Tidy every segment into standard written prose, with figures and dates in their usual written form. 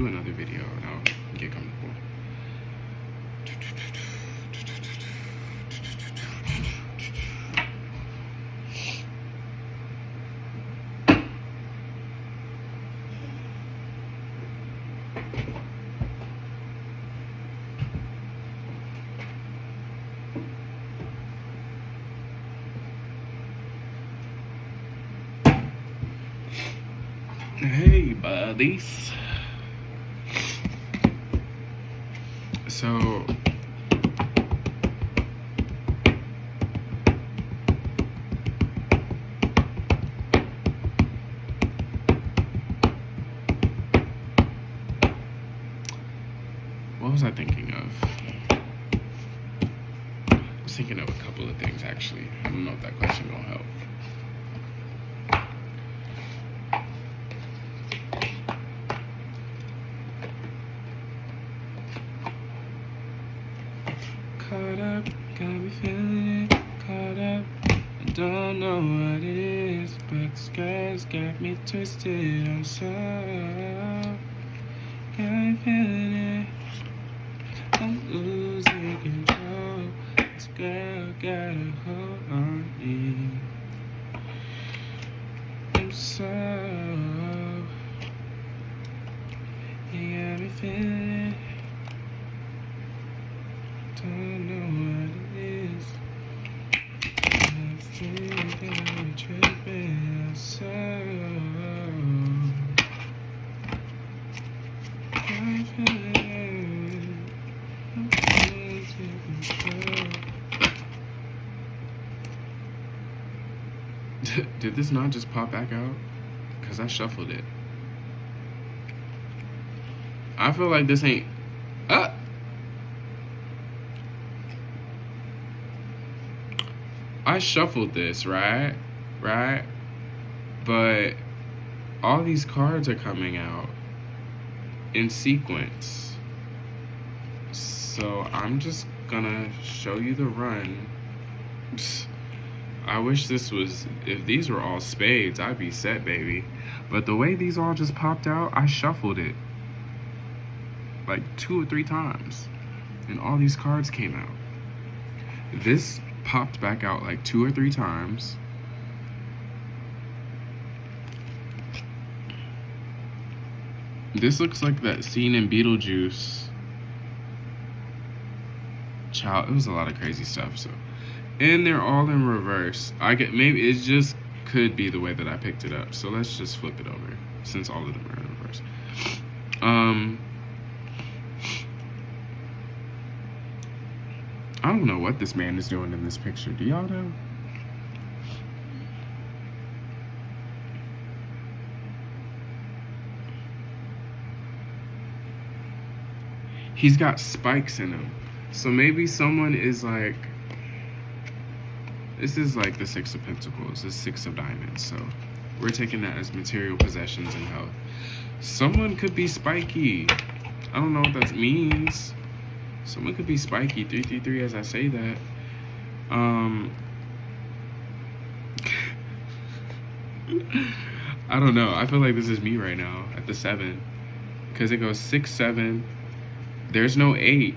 do another video and I'll get comfortable. Hey buddies. So what was I thinking of? I was thinking of a couple of things actually. I don't know if that question will help. Caught up, got me feeling it, caught up. I don't know what it is, but the skies got me twisted. I'm so got me feeling it. I'm losing control. This girl got a hold on me. I'm so you got me feeling it. Don't know what it is. I think I'm tripping. So I feel it. I'm losing control. Did this not just pop back out? Because I shuffled it. I feel like this ain't. I shuffled this, right? But all these cards are coming out in sequence. So I'm just gonna show you the run. I wish this was, if these were all spades, I'd be set, baby. But the way these all just popped out, I shuffled it like 2 or 3 times. And all these cards came out. This popped back out like 2 or 3 times. This looks like that scene in Beetlejuice. Child, it was a lot of crazy stuff. So, and they're all in reverse. Maybe it just could be the way that I picked it up. So let's just flip it over since all of them are in reverse. I don't know what this man is doing in this picture. Do y'all know? He's got spikes in him. So maybe someone is like, this is like the 6 of Pentacles, the 6 of Diamonds. So we're taking that as material possessions and health. Someone could be spiky. I don't know what that means. Someone could be spiky. 333 as I say that. I don't know. I feel like this is me right now at the 7. Because it goes 6, 7. There's no 8.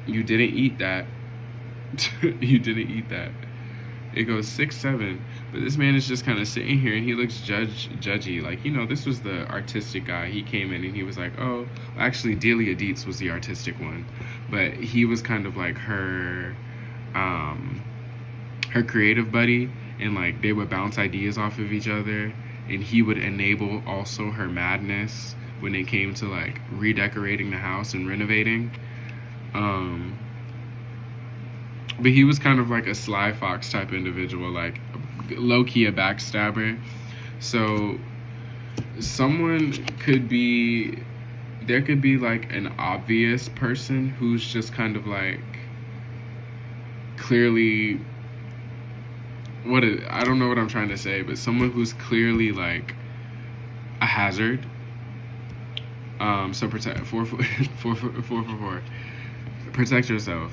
You didn't eat that. You didn't eat that. It goes 6, 7. But this man is just kind of sitting here and he looks judgy. Like, you know, this was the artistic guy. He came in and he was like, oh, actually Delia Dietz was the artistic one. But he was kind of like her creative buddy. And like they would bounce ideas off of each other. And he would enable also her madness when it came to like redecorating the house and renovating. But he was kind of like a Sly Fox type individual, like low-key a backstabber. So someone could be, there could be like an obvious person who's just kind of like clearly, I don't know what I'm trying to say, but someone who's clearly like a hazard. So protect 4 for 4. Protect yourself.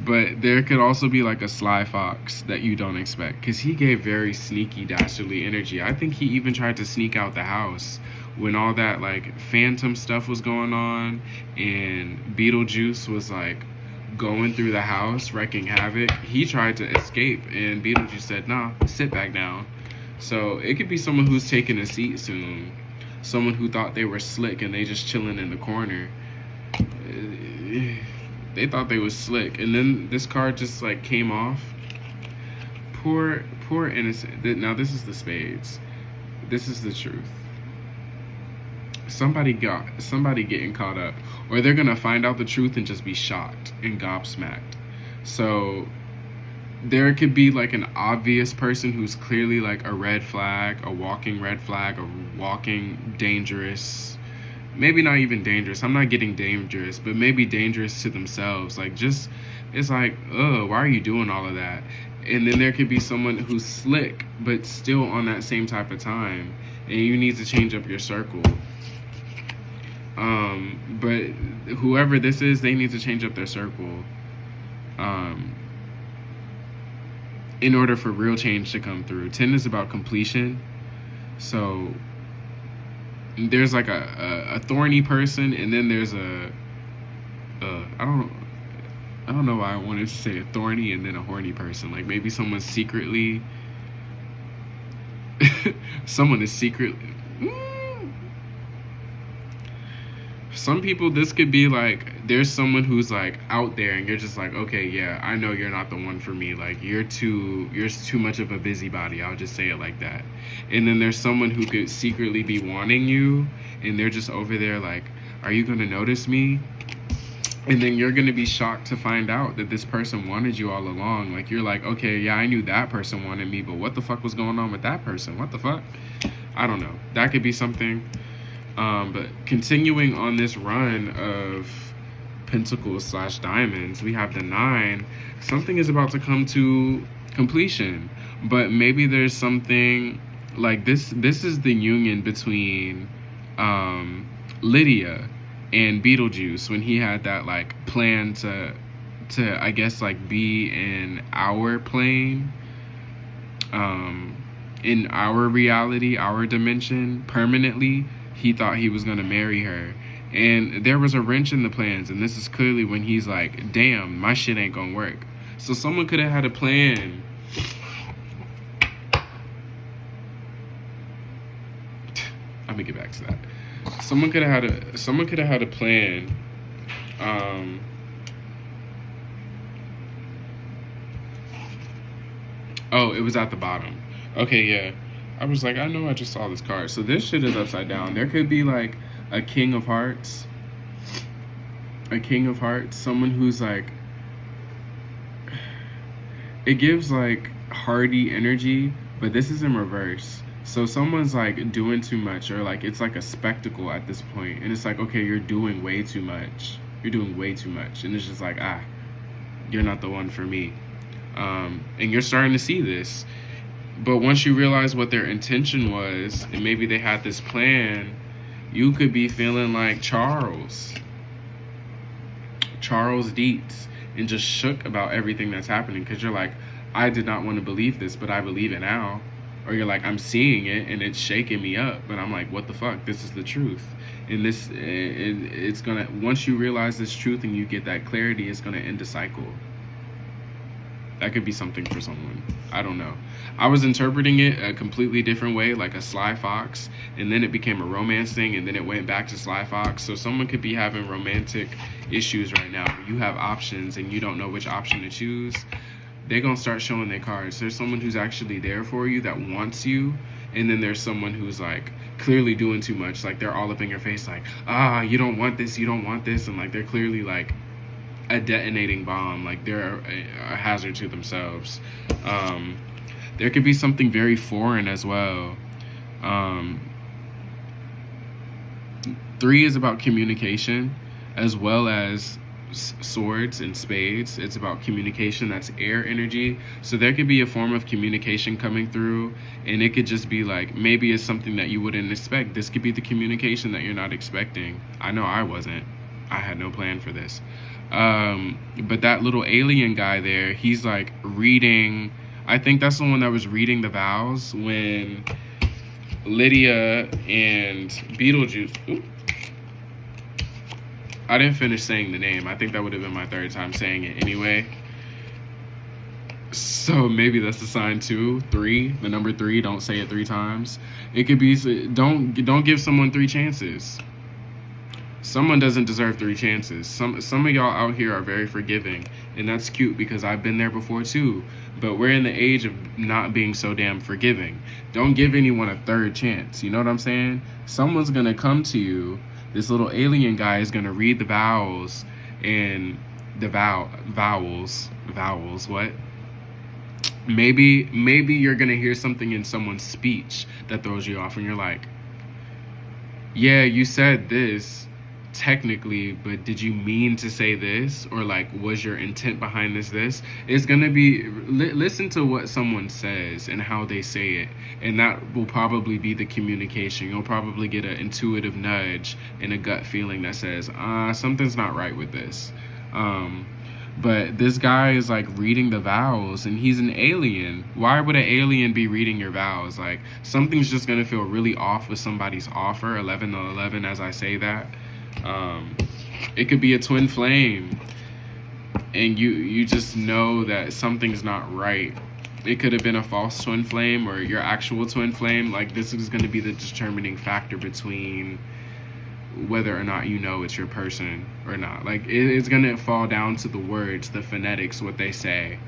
But there could also be like a Sly Fox that you don't expect, because he gave very sneaky, dastardly energy. I think he even tried to sneak out the house when all that like phantom stuff was going on and Beetlejuice was like going through the house wrecking havoc, he tried to escape and Beetlejuice said, nah, sit back down. So it could be someone who's taking a seat soon, someone who thought they were slick and they just chilling in the corner. They thought they was slick, and then this card just like came off. Poor innocent. Now this is the spades. This is the truth. Somebody getting caught up, or they're gonna find out the truth and just be shocked and gobsmacked. So there could be like an obvious person who's clearly like a red flag, a walking red flag, a walking dangerous. Maybe not even dangerous. I'm not getting dangerous, but maybe dangerous to themselves. Like just, it's like, why are you doing all of that? And then there could be someone who's slick, but still on that same type of time, and you need to change up your circle. But whoever this is, they need to change up their circle. In order for real change to come through. 10 is about completion. So there's like a thorny person, and then there's I don't know why I wanted to say a thorny and then a horny person. Like maybe someone is secretly some people, this could be like there's someone who's like out there and you're just like, okay, yeah, I know you're not the one for me. Like you're too much of a busybody. I'll just say it like that. And then there's someone who could secretly be wanting you, and they're just over there like, are you gonna notice me? And then you're gonna be shocked to find out that this person wanted you all along. Like you're like, okay, yeah, I knew that person wanted me, but what the fuck was going on with that person? What the fuck? I don't know. That could be something. But continuing on this run of pentacles / diamonds, we have the 9. Something is about to come to completion, but maybe there's something like this. This is the union between Lydia and Beetlejuice when he had that like plan to I guess like be in our plane, in our reality, our dimension permanently. He thought he was gonna marry her, and there was a wrench in the plans, and this is clearly when he's like, damn, my shit ain't gonna work. So someone could have had a plan. I'm gonna get back to that. Someone could have had a plan. Oh, it was at the bottom. Okay, yeah. I was like, I know I just saw this card. So this shit is upside down. There could be like a King of Hearts. A King of Hearts. Someone who's like, it gives like hearty energy, but this is in reverse. So someone's like doing too much, or like it's like a spectacle at this point. And it's like, okay, you're doing way too much. You're doing way too much. And it's just like, you're not the one for me. And you're starting to see this. But once you realize what their intention was, and maybe they had this plan, you could be feeling like Charles Dietz, and just shook about everything that's happening, because you're like, I did not want to believe this, but I believe it now. Or you're like, I'm seeing it and it's shaking me up, but I'm like, what the fuck? This is the truth. And it's gonna, once you realize this truth and you get that clarity, it's gonna end a cycle. That could be something for someone. I don't know. I was interpreting it a completely different way, like a Sly Fox, and then it became a romance thing, and then it went back to Sly Fox. So someone could be having romantic issues right now. You have options and you don't know which option to choose. They're going to start showing their cards. There's someone who's actually there for you, that wants you, and then there's someone who's like clearly doing too much. Like they're all up in your face like, you don't want this, you don't want this, and like they're clearly like a detonating bomb. Like they're a hazard to themselves. There could be something very foreign as well. 3 is about communication, as well as swords and spades. It's about communication. That's air energy. So there could be a form of communication coming through, and it could just be like, maybe it's something that you wouldn't expect. This could be the communication that you're not expecting. I know I wasn't. I had no plan for this. But that little alien guy there, he's like reading, I think that's the one that was reading the vows when Lydia and Beetlejuice. Ooh. I didn't finish saying the name. I think that would have been my third time saying it anyway. So maybe that's a sign too. 3, the number 3. Don't say it 3 times. It could be don't give someone 3 chances. Someone doesn't deserve 3 chances. Some of y'all out here are very forgiving, and that's cute because I've been there before too. But we're in the age of not being so damn forgiving. Don't give anyone a 3rd chance. You know what I'm saying? Someone's gonna come to you. This little alien guy is gonna read the vowels and the vowels. What? Maybe you're gonna hear something in someone's speech that throws you off, and you're like, yeah, you said this technically, but did you mean to say this? Or like, was your intent behind this? It's gonna be, listen to what someone says and how they say it, and that will probably be the communication. You'll probably get an intuitive nudge and a gut feeling that says, something's not right with this. But this guy is like reading the vowels, and he's an alien. Why would an alien be reading your vowels? Like, something's just gonna feel really off with somebody's offer. 11 to 11, as I say that. It could be a twin flame, and you just know that something's not right. It could have been a false twin flame or your actual twin flame. Like, this is going to be the determining factor between whether or not you know it's your person or not. Like, it's going to fall down to the words, the phonetics, what they say.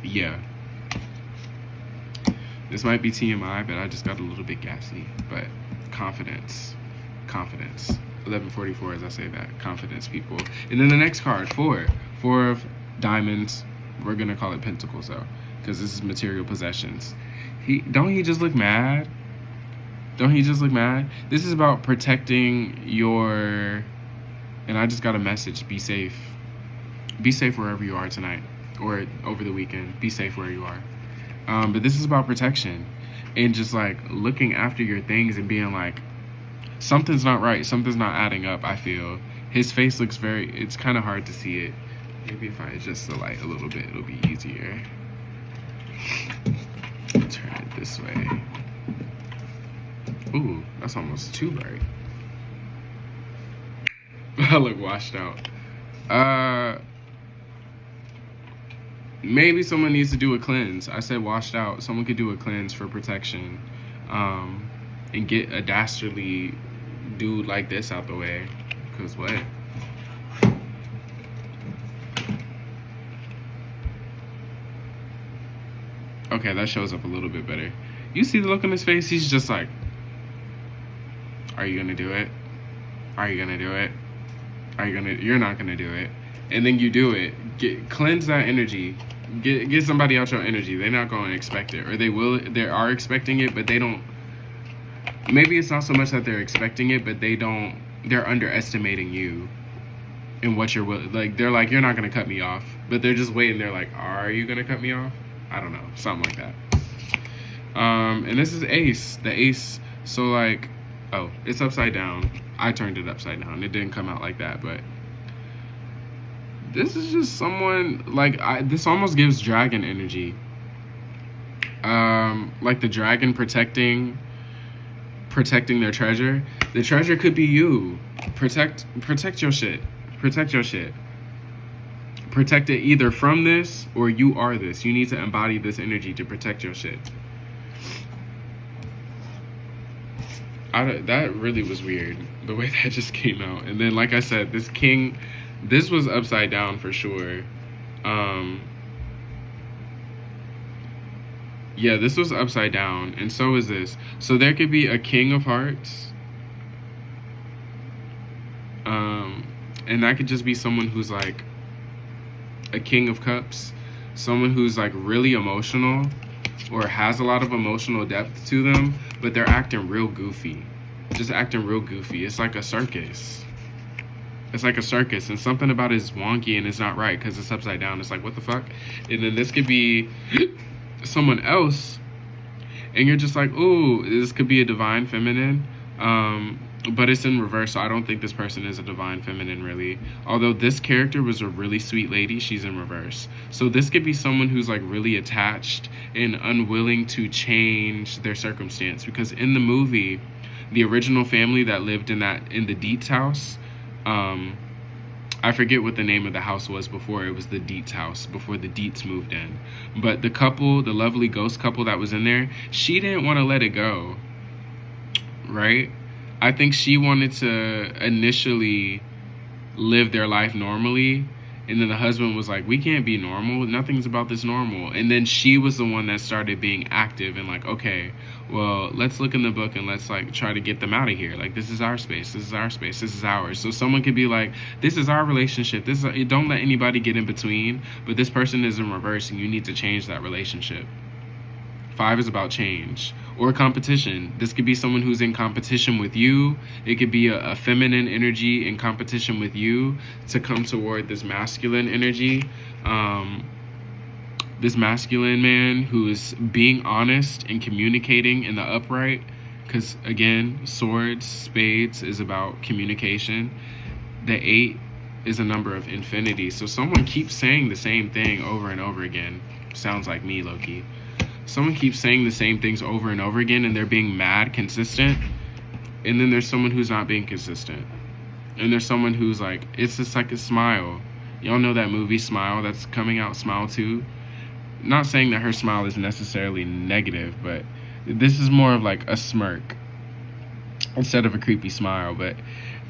Yeah. This might be TMI, but I just got a little bit gassy. But confidence. 1144, as I say that. Confidence, people. And then the next card, 4 of diamonds. We're gonna call it pentacles though, because this is material possessions. Don't he just look mad? This is about protecting your, and I just got a message, be safe. Be safe wherever you are tonight or over the weekend. Be safe where you are. But this is about protection and just like looking after your things and being like, something's not right. Something's not adding up, I feel. His face looks it's kind of hard to see it. Maybe if I adjust the light a little bit, it'll be easier. Turn it this way. Ooh, that's almost too bright. I look washed out. Maybe someone needs to do a cleanse. I said washed out. Someone could do a cleanse for protection. And get a dastardly dude like this out the way. Because what? Okay, that shows up a little bit better. You see the look on his face? He's just like, are you gonna do it? Are you gonna do it? You're not gonna do it. And then you do it. Cleanse that energy. Get somebody out your energy. They're not gonna expect it. Or they are expecting it, but they don't. Maybe it's not so much that they're expecting it, but they're underestimating you and what you're like. They're like, you're not going to cut me off, but they're just waiting. They're like, are you going to cut me off? I don't know. Something like that. And this is ace, the ace. So like, oh, it's upside down. I turned it upside down. It didn't come out like that, but this is just someone like, this almost gives dragon energy. Like the dragon protecting their treasure. The treasure could be you. Protect your shit. Protect your shit. Protect it either from this or you are this. You need to embody this energy to protect your shit. That really was weird, the way that just came out. And then, like I said, this king, this was upside down for sure. Yeah, this was upside down, and so is this. So there could be a king of hearts. And that could just be someone who's like a king of cups. Someone who's like really emotional or has a lot of emotional depth to them, but they're acting real goofy. Just acting real goofy. It's like a circus. It's like a circus, and something about it is wonky and it's not right because it's upside down. It's like, what the fuck? And then this could be someone else, and you're just like, ooh, this could be a divine feminine. but it's in reverse, so I don't think this person is a divine feminine, really. Although this character was a really sweet lady, she's in reverse. So this could be someone who's like really attached and unwilling to change their circumstance. Because in the movie, the original family that lived in the Dietz house, I forget what the name of the house was before. It was the Dietz house, before the Dietz moved in. But the couple, the lovely ghost couple that was in there, she didn't want to let it go, right? I think she wanted to initially live their life normally, and then the husband was like, we can't be normal, nothing's about this normal. And then she was the one that started being active and like, okay, well, let's look in the book and let's like try to get them out of here. Like, this is our space, this is our space, this is ours. So someone could be like, this is our relationship, don't let anybody get in between. But this person is in reverse, and you need to change that relationship. 5 is about change or competition. This could be someone who's in competition with you. It could be a feminine energy in competition with you to come toward this masculine energy. This masculine man who is being honest and communicating in the upright. Because again, swords, spades is about communication. The 8 is a number of infinity. So someone keeps saying the same thing over and over again. Sounds like me, Loki. Someone keeps saying the same things over and over again, and they're being mad consistent. And then there's someone who's not being consistent. And there's someone who's like, it's just like a Smile. Y'all know that movie Smile that's coming out, Smile 2? Not saying that her smile is necessarily negative, but this is more of like a smirk instead of a creepy smile. But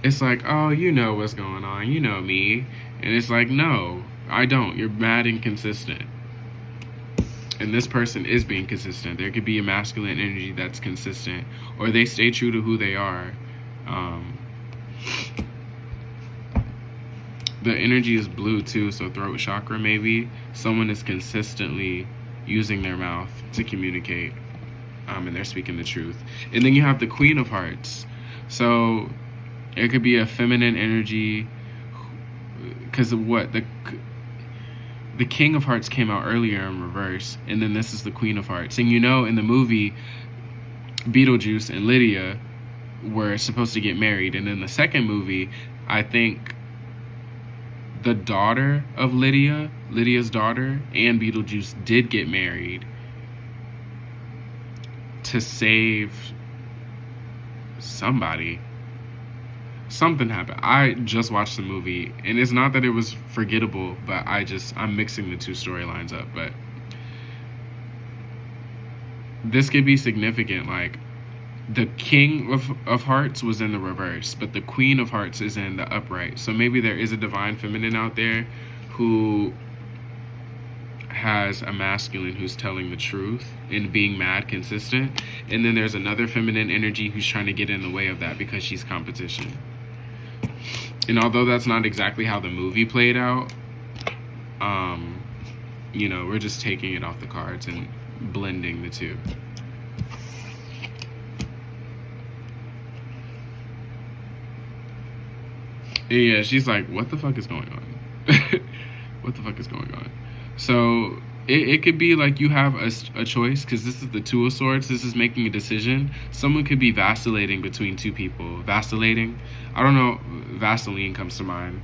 it's like, oh, you know what's going on, you know me. And it's like, no, I don't. You're mad and inconsistent. And this person is being consistent. There could be a masculine energy that's consistent, or they stay true to who they are. The energy is blue too, so throat chakra maybe. Someone is consistently using their mouth to communicate, and they're speaking the truth. And then you have the Queen of Hearts. So it could be a feminine energy, because of what? The King of Hearts came out earlier in reverse, and then this is the Queen of Hearts. And you know, in the movie, Beetlejuice and Lydia were supposed to get married. And in the second movie, I think the daughter of Lydia's daughter, and Beetlejuice did get married to save somebody. Something happened. I just watched the movie, and it's not that it was forgettable, but I'm mixing the two storylines up. But this could be significant. Like, the King of Hearts was in the reverse, but the Queen of Hearts is in the upright. So maybe there is a divine feminine out there who has a masculine who's telling the truth and being mad consistent. And then there's another feminine energy who's trying to get in the way of that because she's competition. And although that's not exactly how the movie played out, we're just taking it off the cards and blending the two. And yeah, she's like, what the fuck is going on? What the fuck is going on? So it could be like you have a choice, because this is the Two of Swords. This is making a decision. Someone could be vacillating between two people. Vacillating? I don't know. Vaseline comes to mind.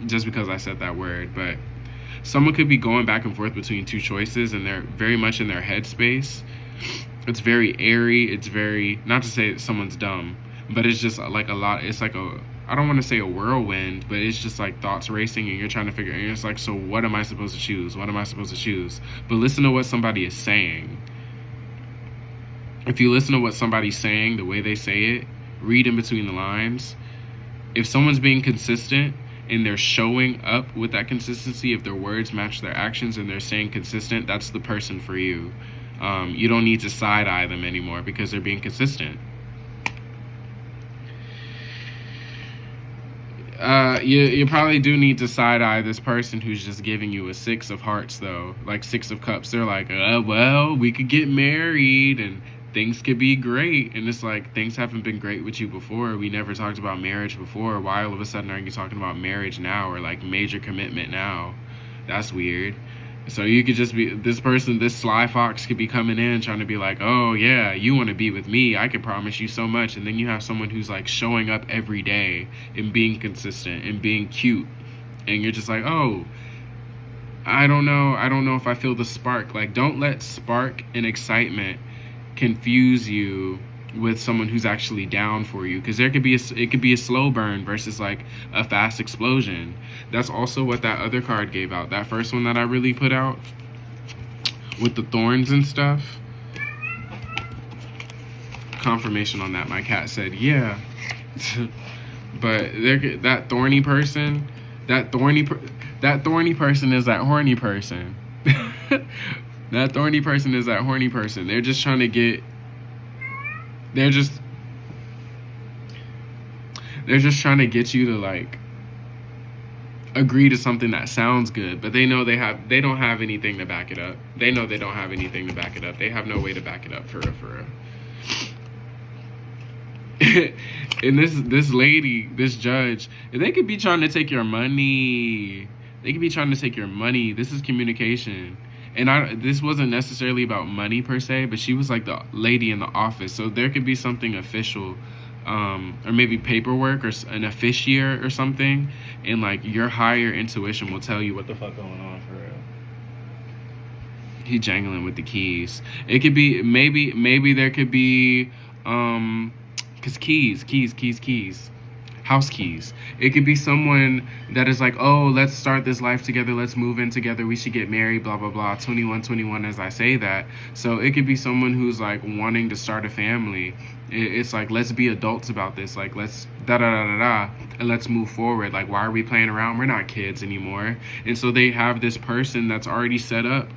Just because I said that word. But someone could be going back and forth between two choices, and they're very much in their headspace. It's very airy. It's very, not to say someone's dumb, but it's just like a lot. It's like I don't want to say a whirlwind, but it's just like thoughts racing, and you're trying to figure, and it's like, so what am I supposed to choose? What am I supposed to choose? But listen to what somebody is saying. If you listen to what somebody's saying, the way they say it, read in between the lines. If someone's being consistent and they're showing up with that consistency, if their words match their actions and they're staying consistent, that's the person for you. You don't need to side-eye them anymore because they're being consistent. You probably do need to side-eye this person who's just giving you a 6 of Hearts, though. Like 6 of Cups. They're like, well, we could get married and things could be great. And it's like, things haven't been great with you before. We never talked about marriage before. Why all of a sudden are you talking about marriage now, or like major commitment now? That's weird. So you could just be this person, this sly fox could be coming in trying to be like, oh yeah, you want to be with me, I can promise you so much. And then you have someone who's like showing up every day and being consistent and being cute, and you're just like, oh, I don't know if I feel the spark. Like, don't let spark and excitement confuse you with someone who's actually down for you, because it could be a slow burn versus like a fast explosion. That's also what that other card gave out, that first one that I really put out with the thorns and stuff. Confirmation on that. My cat said yeah. But that thorny person, that thorny person is that horny person. That thorny person is that horny person. They're just trying to get they're just trying to get you to like agree to something that sounds good, but they know they don't have anything to back it up. They know they don't have anything to back it up. They have no way to back it up, for real. And this lady, this judge, they could be trying to take your money. They could be trying to take your money. This is communication. And this wasn't necessarily about money per se, but she was like the lady in the office. So there could be something official, or maybe paperwork or an officier or something. And like your higher intuition will tell you what the fuck going on for real. He jangling with the keys. It could be, maybe there could be, cause keys. House keys. It could be someone that is like, oh, let's start this life together. Let's move in together. We should get married, blah, blah, blah. 21 as I say that. So it could be someone who's like wanting to start a family. It's like, let's be adults about this. Like, let's and let's move forward. Like, why are we playing around? We're not kids anymore. And so they have this person that's already set up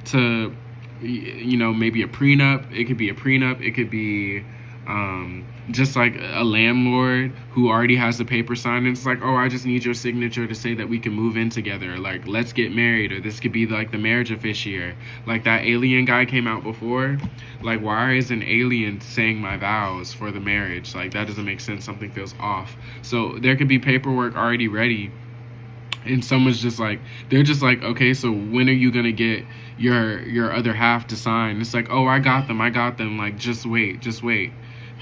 to, maybe a prenup. It could be a prenup. It could be, just like a landlord who already has the paper signed, and it's like, oh, I just need your signature to say that we can move in together, like let's get married. Or this could be like the marriage officier, like that alien guy came out before. Like, why is an alien saying my vows for the marriage? Like, that doesn't make sense. Something feels off. So there could be paperwork already ready, and someone's just like, they're just like, okay, so when are you gonna get your other half to sign? It's like, oh, I got them, like just wait.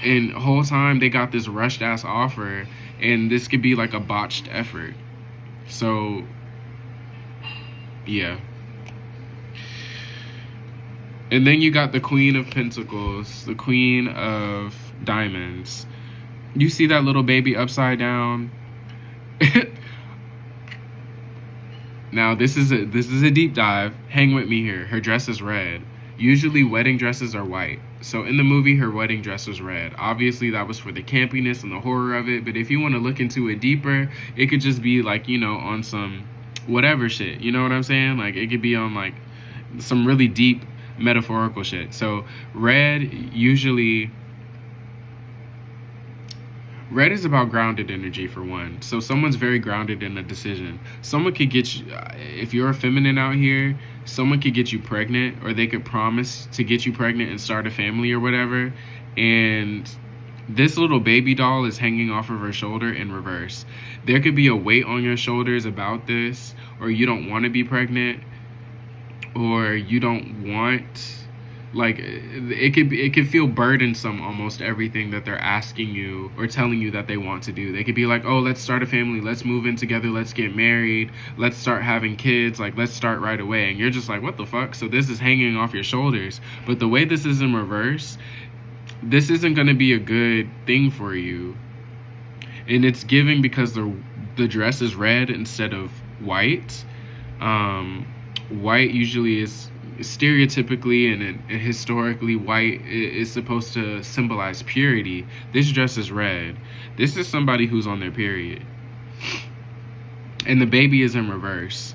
And the whole time they got this rushed ass offer, and this could be like a botched effort. So yeah. And then you got the Queen of Pentacles, the Queen of Diamonds. You see that little baby upside down? Now this is a deep dive. Hang with me here. Her dress is red. Usually wedding dresses are white. So in the movie, her wedding dress was red. Obviously, that was for the campiness and the horror of it. But if you want to look into it deeper, it could just be like, on some whatever shit. You know what I'm saying? Like, it could be on like some really deep metaphorical shit. So red is about grounded energy, for one. So someone's very grounded in a decision. Someone could get you, if you're a feminine out here, someone could get you pregnant, or they could promise to get you pregnant and start a family or whatever. And this little baby doll is hanging off of her shoulder in reverse. There could be a weight on your shoulders about this, or you don't want to be pregnant, or you don't want, like, it could feel burdensome, almost everything that they're asking you or telling you that they want to do. They could be like, oh, let's start a family, let's move in together, let's get married, let's start having kids, like, let's start right away. And you're just like, what the fuck? So this is hanging off your shoulders. But the way this is in reverse, this isn't going to be a good thing for you. And it's giving because the dress is red instead of white. White usually is stereotypically and historically, white is supposed to symbolize purity. This dress is red. This is somebody who's on their period. And the baby is in reverse.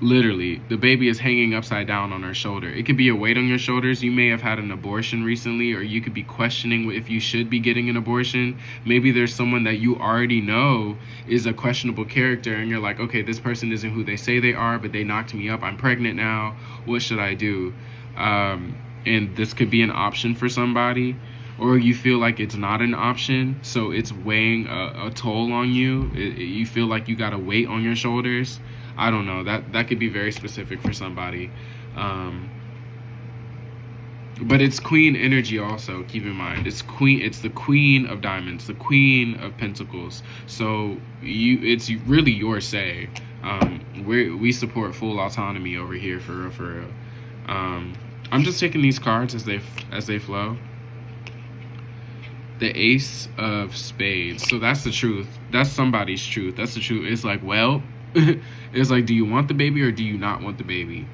Literally, the baby is hanging upside down on her shoulder. It could be a weight on your shoulders. You may have had an abortion recently, or you could be questioning if you should be getting an abortion. Maybe there's someone that you already know is a questionable character, and you're like, okay, this person isn't who they say they are, but they knocked me up. I'm pregnant now. What should I do? And this could be an option for somebody. Or you feel like it's not an option, so it's weighing a toll on you. You feel like you got a weight on your shoulders. I don't know. That could be very specific for somebody. But it's queen energy also, keep in mind. It's the queen of diamonds, the queen of pentacles. So it's really your say. We support full autonomy over here, for real, for real. I'm just taking these cards as they flow. The Ace of Spades. So that's the truth. That's somebody's truth. That's the truth. It's like, well, it's like, do you want the baby or do you not want the baby?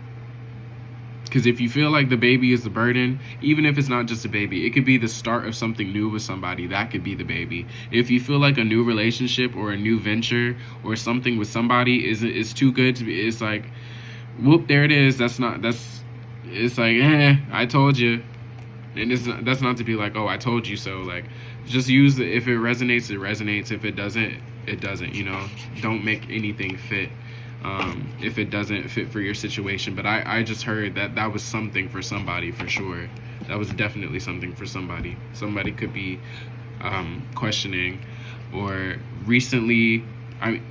Because if you feel like the baby is the burden, even if it's not just a baby, it could be the start of something new with somebody. That could be the baby. If you feel like a new relationship or a new venture or something with somebody is too good to be, it's like, whoop, there it is. It's like, I told you. And that's not to be like, oh, I told you so. Like, just use it. If it resonates, it resonates. If it doesn't, it doesn't. Don't make anything fit if it doesn't fit for your situation. But I just heard that was something for somebody, for sure. That was definitely something for somebody. Somebody could be questioning or recently,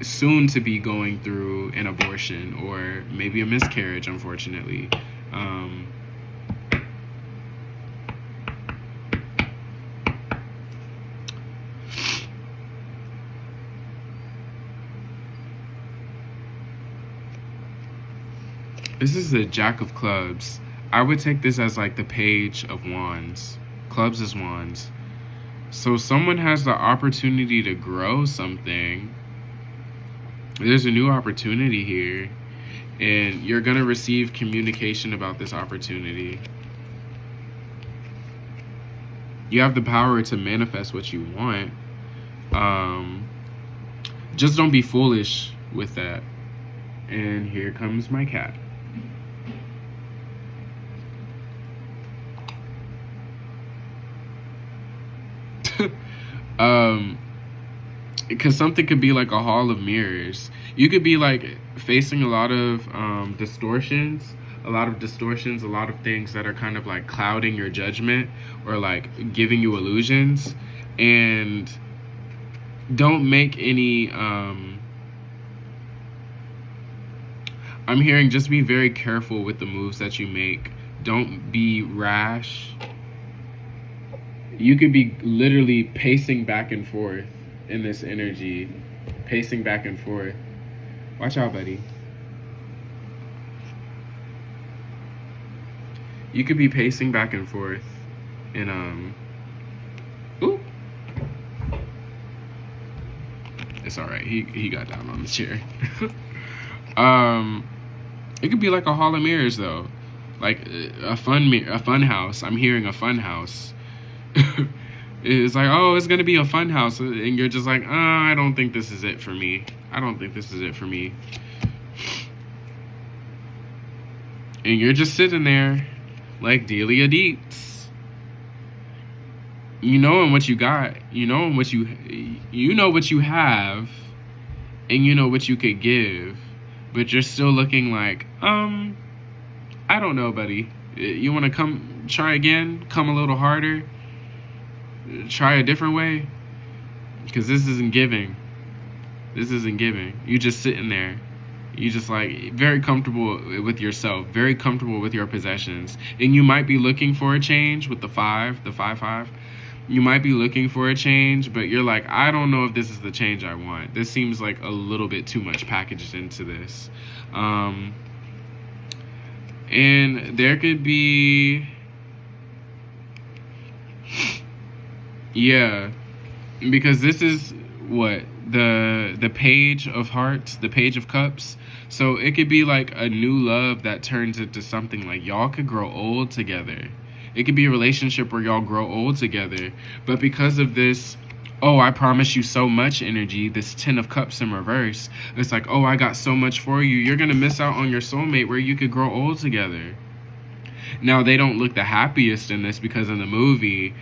soon to be going through an abortion or maybe a miscarriage, unfortunately. This is the Jack of Clubs. I would take this as like the Page of Wands. Clubs is Wands. So someone has the opportunity to grow something. There's a new opportunity here. And you're going to receive communication about this opportunity. You have the power to manifest what you want. Just don't be foolish with that. And here comes my cat. Because something could be like a hall of mirrors. You could be like facing a lot of distortions, a lot of things that are kind of like clouding your judgment or like giving you illusions. And don't make any I'm hearing just be very careful with the moves that you make. Don't be rash. You could be literally pacing back and forth in this energy. Pacing back and forth. Watch out, buddy. You could be pacing back and forth and ooh. It's alright. He got down on the chair. It could be like a hall of mirrors though. Like a fun house. I'm hearing a fun house. It's like, oh, it's gonna be a fun house, and you're just like, I don't think this is it for me. I don't think this is it for me. And you're just sitting there like Delia Deets. You know what you got. You know what you have, and you know what you could give, but you're still looking like, I don't know, buddy. You want to try again? Come a little harder? Try a different way? Because this isn't giving. This isn't giving. You just sitting there. You just like very comfortable with yourself, very comfortable with your possessions. And you might be looking for a change with the 5. You might be looking for a change, but you're like, I don't know if this is the change I want. This seems like a little bit too much packaged into this. And there could be, yeah, because this is what the Page of Hearts, the Page of Cups. So it could be like a new love that turns into something like y'all could grow old together. It could be a relationship where y'all grow old together. But because of this, oh, I promise you so much energy, this 10 of Cups in reverse, it's like, oh, I got so much for you. You're going to miss out on your soulmate where you could grow old together. Now, they don't look the happiest in this because in the movie,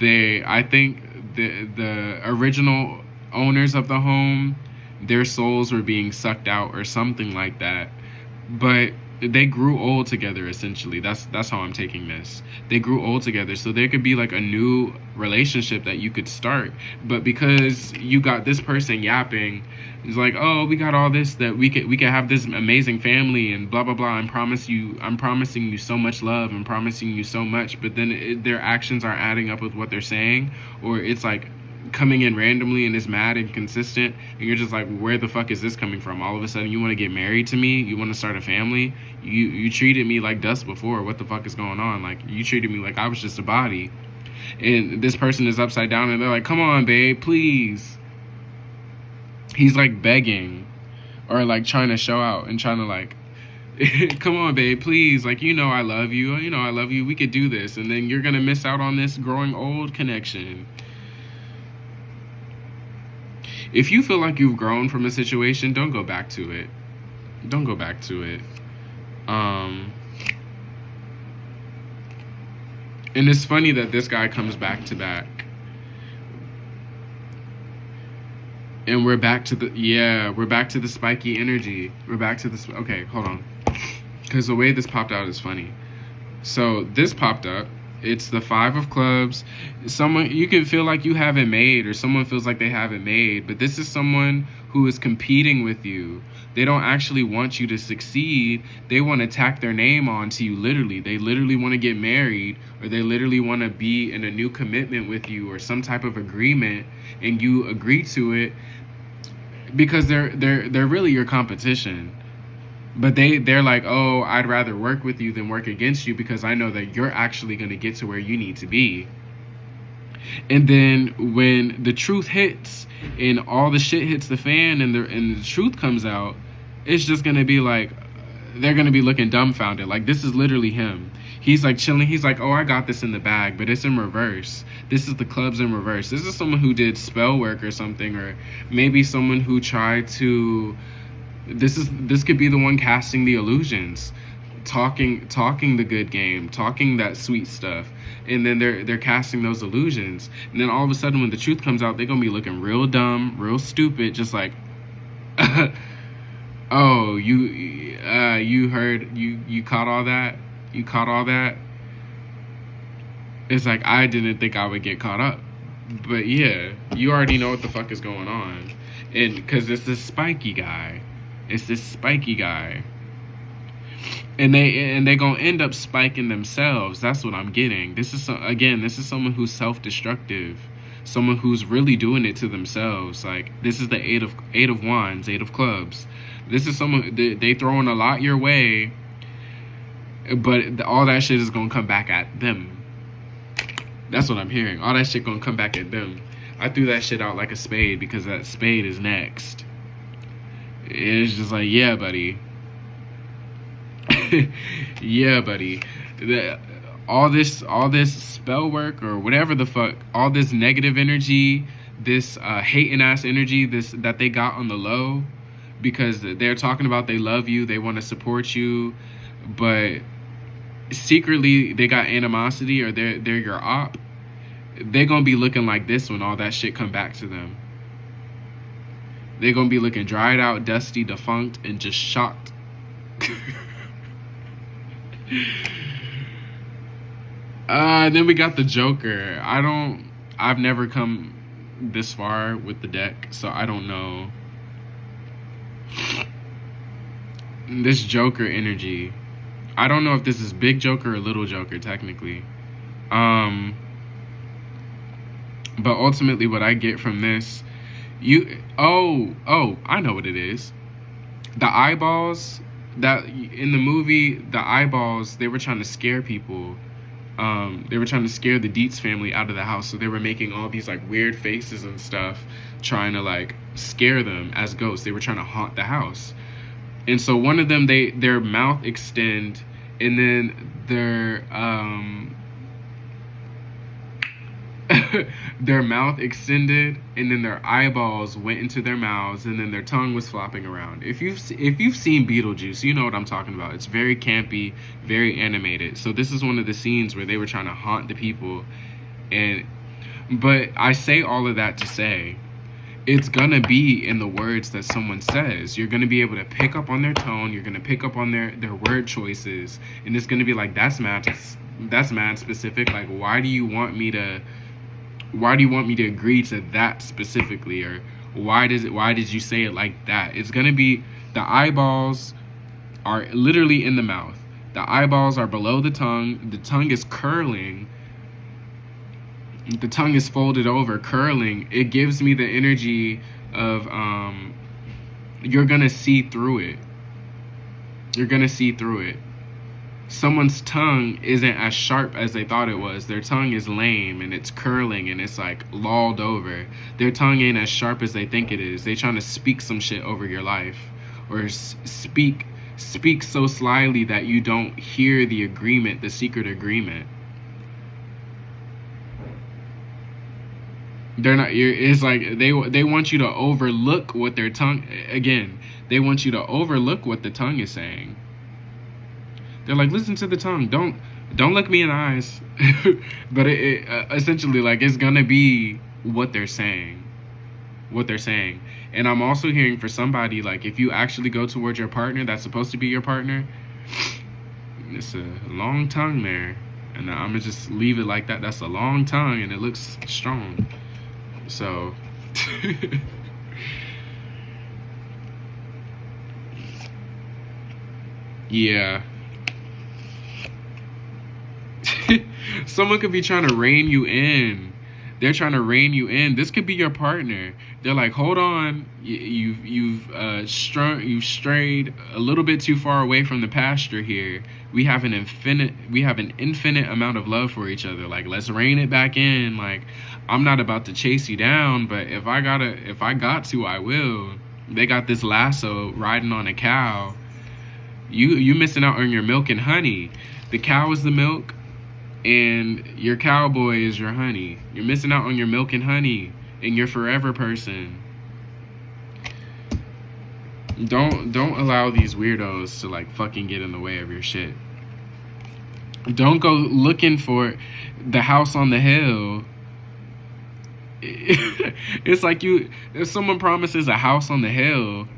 I think the original owners of the home, their souls were being sucked out or something like that. But they grew old together, essentially. That's how I'm taking this. They grew old together, so there could be like a new relationship that you could start. But because you got this person yapping, it's like, oh, we got all this, that we could have this amazing family and blah blah blah. I'm promising you so much love. I'm promising you so much. But then their actions aren't adding up with what they're saying, or it's like coming in randomly and is mad and consistent, and you're just like, where the fuck is this coming from? All of a sudden you want to get married to me, you want to start a family. You treated me like dust before. What the fuck is going on? Like, you treated me like I was just a body. And this person is upside down and they're like, come on babe, please. He's like begging, or like trying to show out and trying to like, come on babe, please, like, I love you, I love you, we could do this. And then you're gonna miss out on this growing old connection. If you feel like you've grown from a situation, don't go back to it. Don't go back to it. And it's funny that this guy comes back to back. And we're back to the spiky energy. We're back to this. Okay, hold on. Because the way this popped out is funny. So this popped up. It's the 5 of clubs. Someone you can feel like you haven't made, or someone feels like they haven't made, but this is someone who is competing with you. They don't actually want you to succeed. They want to tack their name onto you, literally. They literally want to get married, or they literally want to be in a new commitment with you, or some type of agreement, and you agree to it because they're really your competition. But they're like, oh, I'd rather work with you than work against you, because I know that you're actually going to get to where you need to be. And then when the truth hits and all the shit hits the fan, and the truth comes out, it's just going to be like, they're going to be looking dumbfounded. Like, this is literally him. He's like chilling. He's like, oh, I got this in the bag, but it's in reverse. This is the clubs in reverse. This is someone who did spell work or something, or maybe someone who tried to... This could be the one casting the illusions, talking the good game, talking that sweet stuff, and then they're casting those illusions, and then all of a sudden when the truth comes out, they're gonna be looking real dumb, real stupid, just like, oh, you heard, you caught all that, It's like, I didn't think I would get caught up, but yeah, you already know what the fuck is going on, and because it's this spiky guy. It's this spiky guy. And they gonna end up spiking themselves. That's what I'm getting. This is someone who's self-destructive. Someone who's really doing it to themselves. Like, this is the eight of wands, 8 of clubs. This is someone, they throwing a lot your way, but all that shit is gonna come back at them. That's what I'm hearing. All that shit gonna come back at them. I threw that shit out like a spade, because that spade is next. It's just like, yeah, buddy. Yeah, buddy. All this spell work, or whatever the fuck, all this negative energy, this hating ass energy, that they got on the low, because they're talking about they love you, they want to support you, but secretly they got animosity, or they're your op. They're gonna be looking like this when all that shit come back to them. They're going to be looking dried out, dusty, defunct, and just shocked. Then we got the Joker. I've never come this far with the deck, so I don't know. This Joker energy. I don't know if this is big Joker or little Joker, technically. But ultimately what I get from this... I know what it is. The eyeballs that in the movie, the eyeballs, they were trying to scare people. They were trying to scare the Dietz family out of the house, so they were making all these like weird faces and stuff, trying to like scare them as ghosts. They were trying to haunt the house. And so one of them, their mouth extend, and then their mouth extended, and then their eyeballs went into their mouths, and then their tongue was flopping around. If you've seen Beetlejuice, you know what I'm talking about. It's very campy, very animated. So this is one of the scenes where they were trying to haunt the people. But I say all of that to say, it's gonna be in the words that someone says. You're gonna be able to pick up on their tone. You're gonna pick up on their word choices, and it's gonna be like, that's mad specific. Like, why do you want me to agree to that specifically, or why did you say it like that? It's gonna be, the eyeballs are literally in the mouth. The eyeballs are below the tongue. The tongue is curling. The tongue is folded over, curling. It gives me the energy of you're gonna see through it. You're gonna see through it. Someone's tongue isn't as sharp as they thought it was. Their tongue is lame and it's curling and it's like lolled over. Their tongue ain't as sharp as they think it is. They trying to speak some shit over your life, or speak so slyly that you don't hear the agreement, the secret agreement. They're not. It's like they want you to overlook what their tongue. Again, they want you to overlook what the tongue is saying. They're like, listen to the tongue. Don't look me in the eyes. But it essentially, like, it's gonna be what they're saying. What they're saying. And I'm also hearing for somebody, like, if you actually go towards your partner that's supposed to be your partner, it's a long tongue there. And I'm gonna just leave it like that. That's a long tongue and it looks strong. So yeah. Someone could be trying to rein you in. They're trying to rein you in. This could be your partner. They're like, hold on, you've strayed a little bit too far away from the pasture here. We have an infinite amount of love for each other. Like, let's rein it back in. Like, I'm not about to chase you down, but if I got to, I will. They got this lasso riding on a cow. You missing out on your milk and honey. The cow is the milk, and your cowboy is your honey. You're missing out on your milk and honey and your forever person. Don't allow these weirdos to, like, fucking get in the way of your shit. Don't go looking for the house on the hill. It's like if someone promises a house on the hill,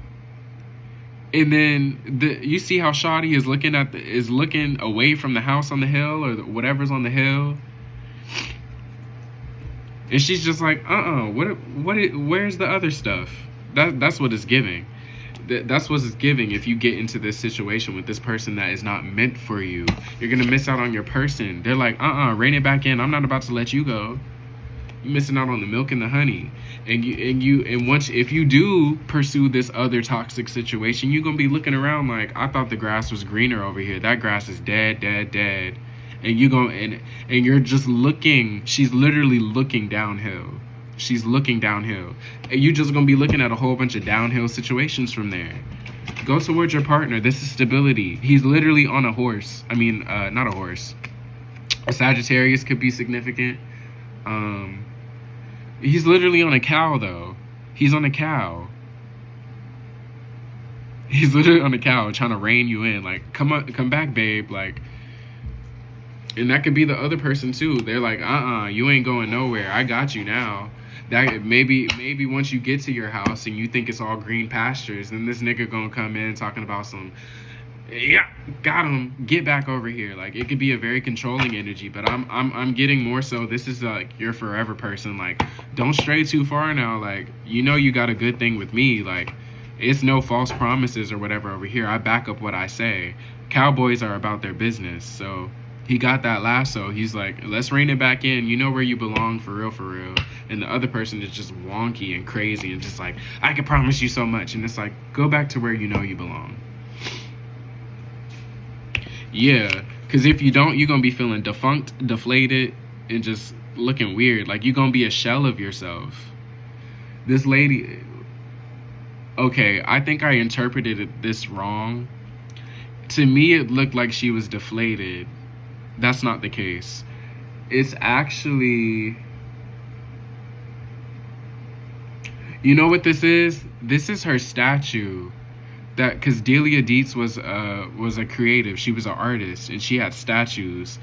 and then you see how Shawty is looking away from the house on the hill, or whatever's on the hill, and she's just like, where's the other stuff? That's what it's giving. That's what it's giving. If you get into this situation with this person that is not meant for you, you're gonna miss out on your person. They're like, rein it back in. I'm not about to let you go. You're missing out on the milk and the honey. And once, if you do pursue this other toxic situation, you're gonna be looking around like, I thought the grass was greener over here. That grass is dead. And and you're just looking. She's literally looking downhill. She's looking downhill. And you just gonna be looking at a whole bunch of downhill situations from there. Go towards your partner. This is stability. He's literally on a horse. I mean, not a horse. A Sagittarius could be significant. He's literally on a cow, though. He's on a cow. He's literally on a cow trying to rein you in. Like, come back, babe. Like, and that could be the other person too. They're like, you ain't going nowhere. I got you now. That maybe once you get to your house and you think it's all green pastures, then this nigga gonna come in talking about some, yeah, got him, get back over here. Like, it could be a very controlling energy, but I'm getting more so this is like your forever person. Like, don't stray too far now. Like, you got a good thing with me. Like, it's no false promises or whatever over here. I back up what I say. Cowboys are about their business. So he got that lasso. He's like, let's rein it back in. You know where you belong, for real. And the other person is just wonky and crazy and just like, I can promise you so much. And it's like, go back to where you know you belong. Yeah, because if you don't, you're going to be feeling defunct, deflated, and just looking weird. Like, you're going to be a shell of yourself. This lady, okay, I think I interpreted this wrong. To me, it looked like she was deflated. That's not the case. It's actually, you know what this is? This is her statue. That, because Delia Deetz was a creative. She was an artist, and she had statues.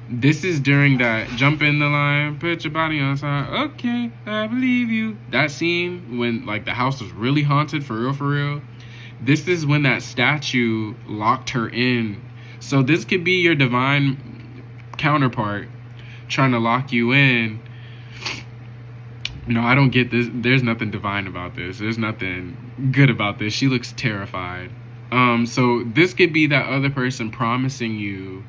This is during that jump in the line, put your body on side. Okay, I believe you. That scene when like the house was really haunted for real, for real. This is when that statue locked her in. So this could be your divine counterpart trying to lock you in. No, I don't get this. There's nothing divine about this. There's nothing good about this. She looks terrified. So this could be that other person promising you.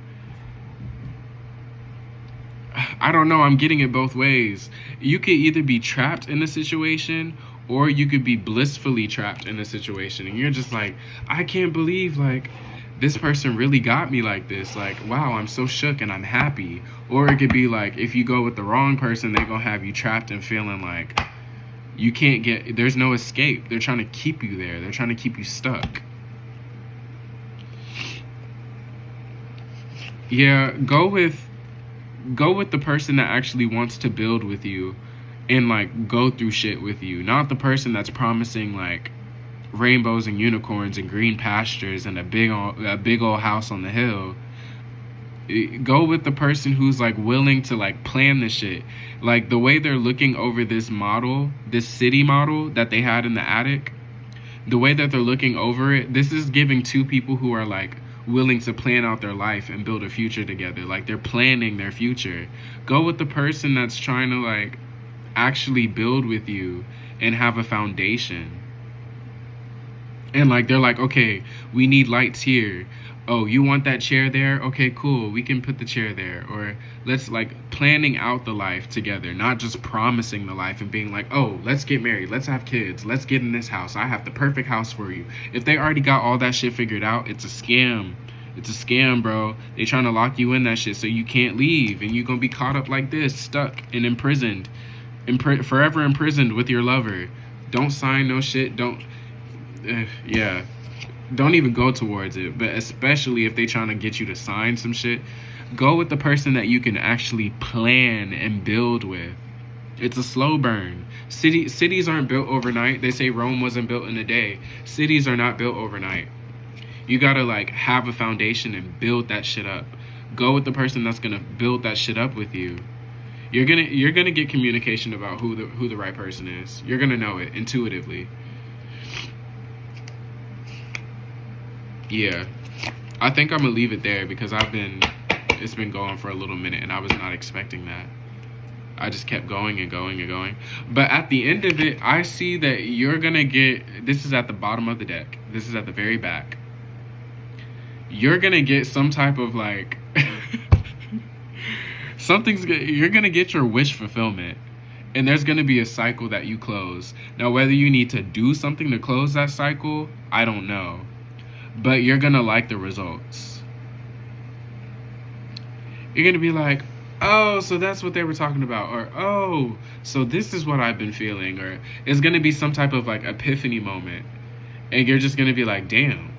I don't know. I'm getting it both ways. You could either be trapped in a situation or you could be blissfully trapped in a situation. And you're just like, I can't believe like this person really got me like this. Like, wow, I'm so shook and I'm happy. Or it could be like, if you go with the wrong person, they're going to have you trapped and feeling like you can't get, there's no escape. They're trying to keep you there. They're trying to keep you stuck. Yeah, go with the person that actually wants to build with you and like go through shit with you, not the person that's promising like rainbows and unicorns and green pastures and a big old house on the hill. Go with the person who's like willing to like plan the shit. Like the way they're looking over this model, this city model that they had in the attic, the way that they're looking over it, this is giving two people who are like willing to plan out their life and build a future together. Like they're planning their future. Go with the person that's trying to like actually build with you and have a foundation. And like they're like, okay, we need lights here. Oh, you want that chair there? Okay, cool. We can put the chair there. Or let's like planning out the life together, not just promising the life and being like, oh, let's get married. Let's have kids. Let's get in this house. I have the perfect house for you. If they already got all that shit figured out, it's a scam. It's a scam, bro. They trying to lock you in that shit so you can't leave. And you're going to be caught up like this, stuck and imprisoned. Forever imprisoned with your lover. Don't sign no shit. Don't even go towards it. But especially if they trying to get you to sign some shit, go with the person that you can actually plan and build with. It's a slow burn. Cities aren't built overnight. They say Rome wasn't built in a day. Cities are not built overnight. You gotta like have a foundation and build that shit up. Go with the person that's gonna build that shit up with you. You're gonna get communication about who the right person is. You're gonna know it intuitively. Yeah, I think I'm gonna leave it there because it's been going for a little minute and I was not expecting that. I just kept going and going and going. But at the end of it, I see that you're gonna get, this is at the bottom of the deck. This is at the very back. You're gonna get some type of like, you're gonna get your wish fulfillment. And there's gonna be a cycle that you close. Now, whether you need to do something to close that cycle, I don't know. But you're gonna like the results. You're gonna be like, oh, so that's what they were talking about. Or, oh, so this is what I've been feeling. Or it's gonna be some type of like epiphany moment. And you're just gonna be like, damn.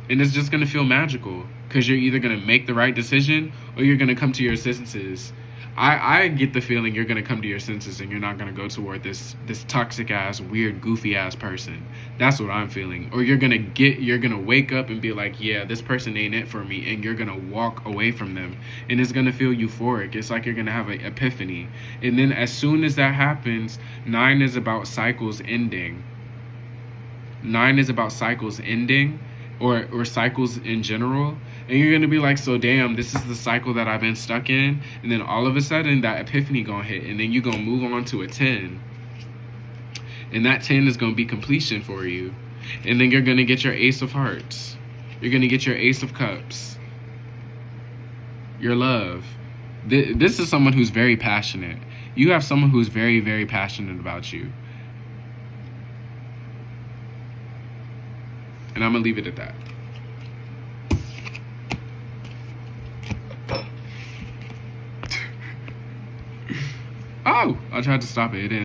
And it's just gonna feel magical. Because you're either gonna make the right decision or you're gonna come to your senses. I get the feeling you're gonna come to your senses and you're not gonna go toward this toxic ass, weird, goofy ass person. That's what I'm feeling. Or you're gonna wake up and be like, yeah, this person ain't it for me, and you're gonna walk away from them, and it's gonna feel euphoric. It's like you're gonna have an epiphany, and then as soon as that happens, 9 is about cycles ending. 9 is about cycles ending, or cycles in general. And you're going to be like, so damn, this is the cycle that I've been stuck in. And then all of a sudden, that epiphany going to hit. And then you're going to move on to a 10. And that 10 is going to be completion for you. And then you're going to get your Ace of Hearts. You're going to get your Ace of Cups. Your love. This is someone who's very passionate. You have someone who's very, very passionate about you. And I'm going to leave it at that. Oh, I tried to stop it. It didn't.